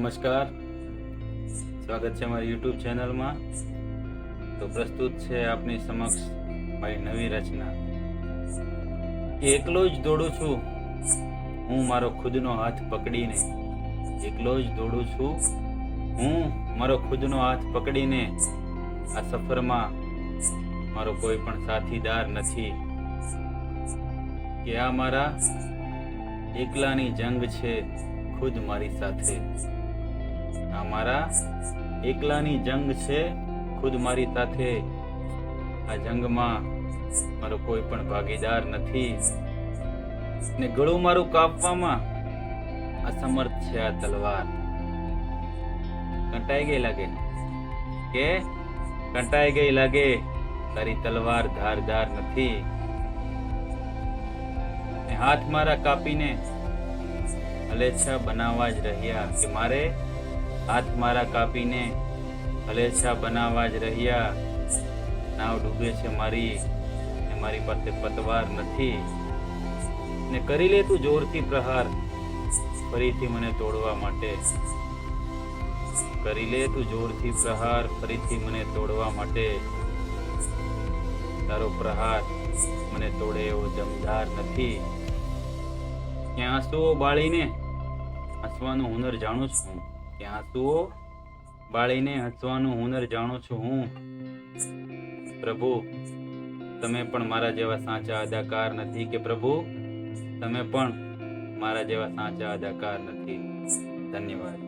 નમસ્કાર, સ્વાગત છે મારી યુટ્યુબ ચેનલમાં. તો પ્રસ્તુત છે આપની સમક્ષ મારી નવી રચના કે એકલો જ દોડું છું હું મારો ખુદનો હાથ પકડીને. એકલો જ દોડું છું હું મારો ખુદનો હાથ પકડીને. આ સફરમાં મારો કોઈ પણ સાથીદાર નથી કે આ મારા એકલાની જંગ છે ખુદ મારી સાથે. આ મારા એકલાની જંગ છે ખુદ મારી સાથે. આ જંગમાં મારો કોઈ પણ ભાગીદાર નથી ને ગળું મારું કાપવામાં અસમર્થ છે આ તલવાર. કંટાઈ ગઈ લાગે કે કંટાઈ ગઈ લાગે, તારી તલવાર ધારદાર નથી ને હાથ મારા કાપીને હલેછા બનાવવા જ રહ્યા કે મારે હાથ મારા કાપીને હલેછા બનાવવા જ રહ્યા. નાવ ડૂબે છે મારી ને મારી પાસે પતવાર નથી ને કરી લે તું જોરથી પ્રહાર ફરીથી મને તોડવા માટે. કરી લે તું જોરથી પ્રહાર ફરીથી મને તોડવા માટે. તારો પ્રહાર મને તોડે એવો જમદાર નથી. ક્યાં આંસુઓ બાળીને હસવાનું હુનર જાણું છું. ક્યાં આંસુઓ બાળીને હસવાનું હુનર જાણું છું હું. પ્રભુ તમે પણ મારા જેવા સાચા અદાકાર નથી કે પ્રભુ તમે પણ મારા જેવા સાચા અદાકાર નથી. ધન્યવાદ.